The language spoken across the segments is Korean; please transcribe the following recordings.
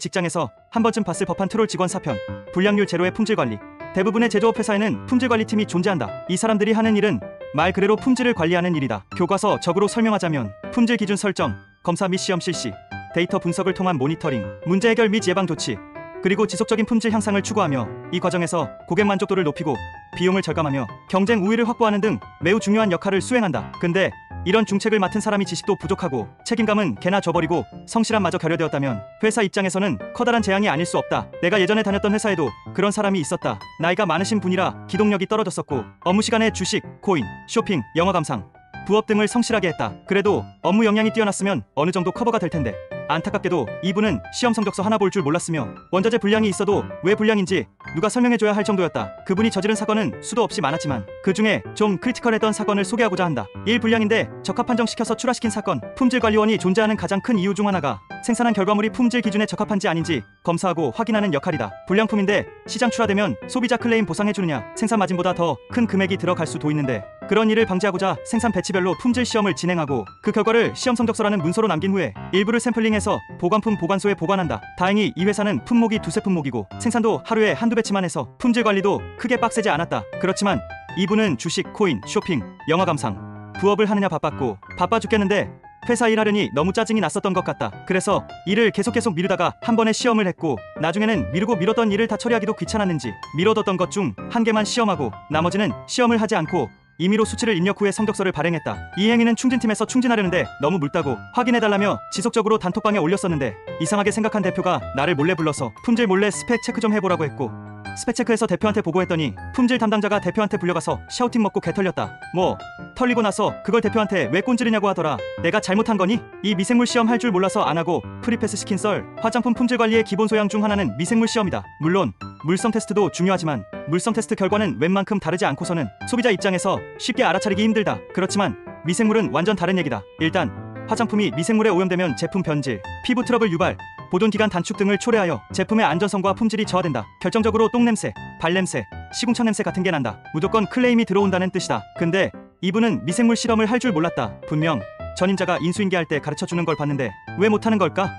직장에서 한 번쯤 봤을 법한 트롤 직원 사편, 불량률 제로의 품질 관리. 대부분의 제조업 회사에는 품질 관리팀이 존재한다. 이 사람들이 하는 일은 말 그대로 품질을 관리하는 일이다. 교과서적으로 설명하자면 품질 기준 설정, 검사 및 시험 실시, 데이터 분석을 통한 모니터링, 문제 해결 및 예방 조치, 그리고 지속적인 품질 향상을 추구하며 이 과정에서 고객 만족도를 높이고 비용을 절감하며 경쟁 우위를 확보하는 등 매우 중요한 역할을 수행한다. 근데 이런 중책을 맡은 사람이 지식도 부족하고 책임감은 개나 줘버리고 성실함마저 결여되었다면 회사 입장에서는 커다란 재앙이 아닐 수 없다. 내가 예전에 다녔던 회사에도 그런 사람이 있었다. 나이가 많으신 분이라 기동력이 떨어졌었고 업무 시간에 주식, 코인, 쇼핑, 영화 감상, 부업 등을 성실하게 했다. 그래도 업무 역량이 뛰어났으면 어느 정도 커버가 될 텐데 안타깝게도 이분은 시험 성적서 하나 볼 줄 몰랐으며 원자재 불량이 있어도 왜 불량인지 누가 설명해줘야 할 정도였다. 그분이 저지른 사건은 수도 없이 많았지만 그 중에 좀 크리티컬했던 사건을 소개하고자 한다. 1. 불량인데 적합 판정시켜서 출하시킨 사건. 품질관리원이 존재하는 가장 큰 이유 중 하나가 생산한 결과물이 품질 기준에 적합한지 아닌지 검사하고 확인하는 역할이다. 불량품인데 시장 출하되면 소비자 클레임 보상해주느냐, 생산 마진보다 더 큰 금액이 들어갈 수도 있는데 그런 일을 방지하고자 생산 배치별로 품질 시험을 진행하고 그 결과를 시험 성적서라는 문서로 남긴 후에 일부를 샘플링해서 보관품 보관소에 보관한다. 다행히 이 회사는 품목이 두세 품목이고 생산도 하루에 한두 배치만 해서 품질 관리도 크게 빡세지 않았다. 그렇지만 이분은 주식, 코인, 쇼핑, 영화 감상, 부업을 하느냐 바빴고 바빠 죽겠는데 회사 일하려니 너무 짜증이 났었던 것 같다. 그래서 일을 계속 미루다가 한 번에 시험을 했고 나중에는 미루고 미뤘던 일을 다 처리하기도 귀찮았는지 미뤄뒀던 것 중 한 개만 시험하고 나머지는 시험을 하지 않고 임의로 수치를 입력 후에 성적서를 발행했다. 이 행위는 충진팀에서 충진하려는데 너무 묽다고 확인해달라며 지속적으로 단톡방에 올렸었는데 이상하게 생각한 대표가 나를 몰래 불러서 품질 몰래 스펙 체크 좀 해보라고 했고 스펙 체크해서 대표한테 보고했더니 품질 담당자가 대표한테 불려가서 샤우팅 먹고 개털렸다. 뭐 털리고 나서 그걸 대표한테 왜 꼰지르냐고 하더라. 내가 잘못한 거니? 이 미생물 시험 할 줄 몰라서 안 하고 프리패스 시킨 썰. 화장품 품질 관리의 기본 소양 중 하나는 미생물 시험이다. 물론 물성 테스트도 중요하지만 물성 테스트 결과는 웬만큼 다르지 않고서는 소비자 입장에서 쉽게 알아차리기 힘들다. 그렇지만 미생물은 완전 다른 얘기다. 일단 화장품이 미생물에 오염되면 제품 변질, 피부 트러블 유발, 보존기간 단축 등을 초래하여 제품의 안전성과 품질이 저하된다. 결정적으로 똥냄새, 발냄새, 시궁창 냄새 같은 게 난다. 무조건 클레임이 들어온다는 뜻이다. 근데 이분은 미생물 실험을 할 줄 몰랐다. 분명 전임자가 인수인계할 때 가르쳐주는 걸 봤는데 왜 못하는 걸까?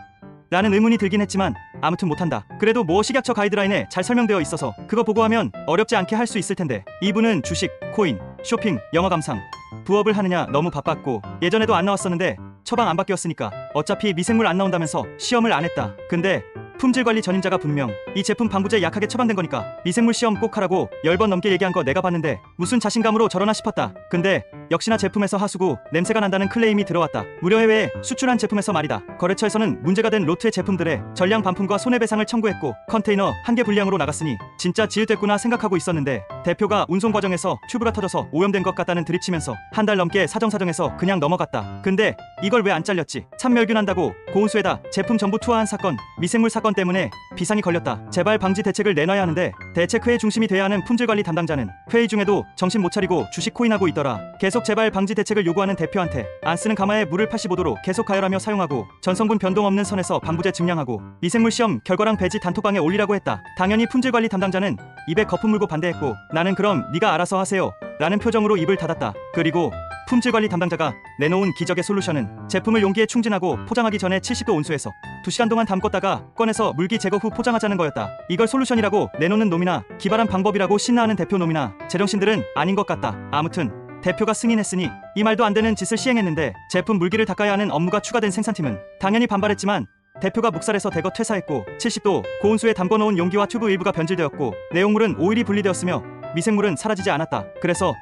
라는 의문이 들긴 했지만 아무튼 못한다. 그래도 뭐 식약처 가이드라인에 잘 설명되어 있어서 그거 보고 하면 어렵지 않게 할 수 있을 텐데 이분은 주식, 코인, 쇼핑, 영화 감상, 부업을 하느냐 너무 바빴고 예전에도 안 나왔었는데 처방 안 바뀌었으니까 어차피 미생물 안 나온다면서 시험을 안 했다. 근데 품질관리 전임자가 분명 이 제품 방부제 약하게 처방된 거니까 미생물 시험 꼭 하라고 10번 넘게 얘기한 거 내가 봤는데 무슨 자신감으로 저러나 싶었다. 근데 역시나 제품에서 하수구 냄새가 난다는 클레임이 들어왔다. 무려 해외에 수출한 제품에서 말이다. 거래처에서는 문제가 된 로트의 제품들의 전량 반품과 손해배상을 청구했고 컨테이너 1개 분량으로 나갔으니 진짜 지읒됐구나 생각하고 있었는데 대표가 운송 과정에서 튜브가 터져서 오염된 것 같다는 드립치면서 한 달 넘게 사정사정해서 그냥 넘어갔다. 근데 이걸 왜 안 잘렸지? 참멸균한다고 고온수에다 제품 전부 투하한 사건, 미생물 사건 때문에 비상이 걸렸다. 재발 방지 대책을 내놔야 하는데 대책회의 중심이 돼야 하는 품질관리 담당자는 회의 중에도 정신 못 차리고 주식 코인하고 있더라. 계속 재발 방지 대책을 요구하는 대표한테 안 쓰는 가마에 물을 85도로 계속 가열하며 사용하고 전성분 변동 없는 선에서 방부제 증량하고 미생물 시험 결과랑 배지 단톡방에 올리라고 했다. 당연히 품질관리 담당자는 입에 거품 물고 반대했고 나는 그럼 네가 알아서 하세요 라는 표정으로 입을 닫았다. 그리고 품질관리 담당자가 내놓은 기적의 솔루션은 제품을 용기에 충진하고 포장하기 전에 70도 온수에서 2시간 동안 담궜다가 꺼내서 물기 제거 후 포장하자는 거였다. 이걸 솔루션이라고 내놓는 놈이나 기발한 방법이라고 신나하는 대표 놈이나 제정신들은 아닌 것 같다. 아무튼 대표가 승인했으니 이 말도 안 되는 짓을 시행했는데 제품 물기를 닦아야 하는 업무가 추가된 생산팀은 당연히 반발했지만 대표가 묵살해서 대거 퇴사했고 70도 고온수에 담궈놓은 용기와 튜브 일부가 변질되었고 내용물은 오일이 분리되었으며 미생물은 사라지지 않았다. 그래서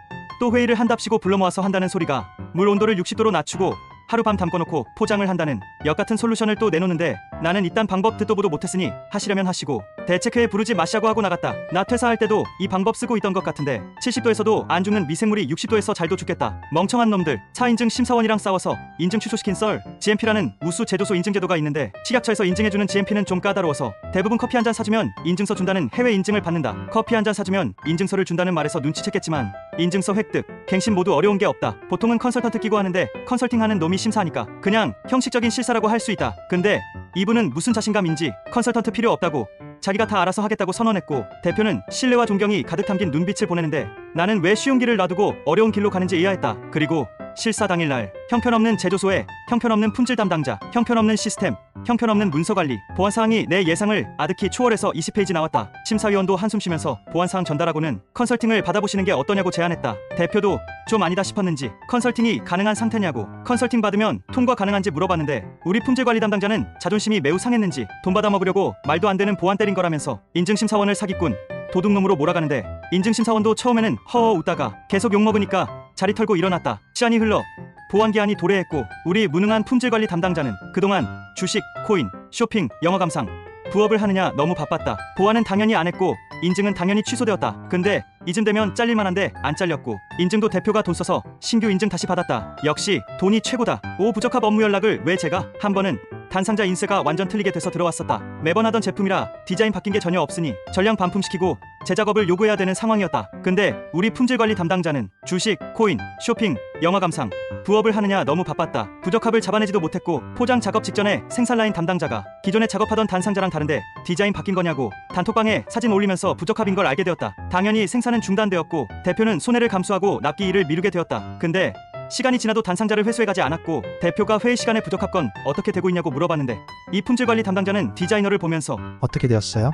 또 회의를 한답시고 불러 모아서 한다는 소리가 물 온도를 60도로 낮추고 하룻밤 담궈놓고 포장을 한다는 역같은 솔루션을 또 내놓는데 나는 이딴 방법 듣도 보도 못했으니 하시려면 하시고 대책회에 부르지 마시라고 하고 나갔다. 나 퇴사할 때도 이 방법 쓰고 있던 것 같은데 70도에서도 안 죽는 미생물이 60도에서 잘도 죽겠다. 멍청한 놈들. 차인증 심사원이랑 싸워서 인증 취소시킨 썰. GMP라는 우수 제조소 인증제도가 있는데 식약처에서 인증해주는 GMP는 좀 까다로워서 대부분 커피 한 잔 사주면 인증서 준다는 해외 인증을 받는다. 커피 한 잔 사주면 인증서를 준다는 말에서 눈치챘겠지만 인증서 획득, 갱신 모두 어려운 게 없다. 보통은 컨설턴트 끼고 하는데 컨설팅하는 놈이 심사하니까 그냥 형식적인 실사라고 할 수 있다. 근데 이분은 무슨 자신감인지 컨설턴트 필요 없다고 자기가 다 알아서 하겠다고 선언했고 대표는 신뢰와 존경이 가득 담긴 눈빛을 보내는데 나는 왜 쉬운 길을 놔두고 어려운 길로 가는지 의아했다. 그리고 실사 당일날 형편없는 제조소에 형편없는 품질 담당자, 형편없는 시스템, 형편없는 문서관리, 보안사항이 내 예상을 아득히 초월해서 20페이지 나왔다. 심사위원도 한숨 쉬면서 보안사항 전달하고는 컨설팅을 받아보시는 게 어떠냐고 제안했다. 대표도 좀 아니다 싶었는지 컨설팅이 가능한 상태냐고, 컨설팅 받으면 통과 가능한지 물어봤는데 우리 품질관리 담당자는 자존심이 매우 상했는지 돈 받아 먹으려고 말도 안 되는 보안 때린 거라면서 인증심사원을 사기꾼, 도둑놈으로 몰아가는데 인증심사원도 처음에는 허허 웃다가 계속 욕먹으니까 자리 털고 일어났다. 시간이 흘러 보안기한이 도래했고 우리 무능한 품질관리 담당자는 그동안 주식, 코인, 쇼핑, 영어 감상, 부업을 하느냐 너무 바빴다. 보안은 당연히 안 했고 인증은 당연히 취소되었다. 근데 이쯤 되면 잘릴만한데 안 잘렸고 인증도 대표가 돈 써서 신규 인증 다시 받았다. 역시 돈이 최고다. 부적합 업무 연락을 왜 제가 한 번은 단상자 인쇄가 완전 틀리게 돼서 들어왔었다. 매번 하던 제품이라 디자인 바뀐 게 전혀 없으니 전량 반품시키고 재작업을 요구해야 되는 상황이었다. 근데 우리 품질관리 담당자는 주식, 코인, 쇼핑, 영화 감상, 부업을 하느냐 너무 바빴다. 부적합을 잡아내지도 못했고 포장 작업 직전에 생산라인 담당자가 기존에 작업하던 단상자랑 다른데 디자인 바뀐 거냐고 단톡방에 사진 올리면서 부적합인 걸 알게 되었다. 당연히 생산은 중단되었고 대표는 손해를 감수하고 납기 일을 미루게 되었다. 근데 시간이 지나도 단상자를 회수해가지 않았고 대표가 회의 시간에 부적합 건 어떻게 되고 있냐고 물어봤는데 이 품질관리 담당자는 디자이너를 보면서 어떻게 되었어요?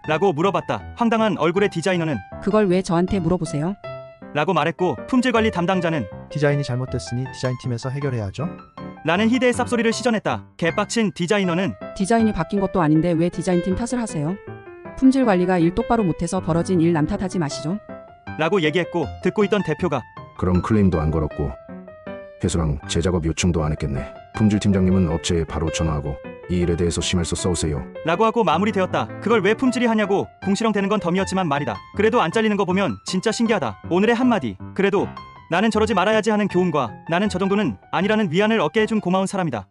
라고 물어봤다. 황당한 얼굴의 디자이너는 그걸 왜 저한테 물어보세요? 라고 말했고 품질관리 담당자는 디자인이 잘못됐으니 디자인팀에서 해결해야죠. 라는 희대의 쌉소리를 시전했다. 개빡친 디자이너는 디자인이 바뀐 것도 아닌데 왜 디자인팀 탓을 하세요? 품질 관리가 일 똑바로 못해서 벌어진 일 남 탓하지 마시죠. 라고 얘기했고 듣고 있던 대표가 그럼 클레임도 안 걸었고 회수랑 재작업 요청도 안 했겠네. 품질팀장님은 업체에 바로 전화하고 이 일에 대해서 심할서 써오세요. 라고 하고 마무리되었다. 그걸 왜 품질이 하냐고 궁시렁 대는 건 덤이었지만 말이다. 그래도 안 잘리는 거 보면 진짜 신기하다. 오늘의 한마디. 그래도 나는 저러지 말아야지 하는 교훈과 나는 저 정도는 아니라는 위안을 얻게 해준 고마운 사람이다.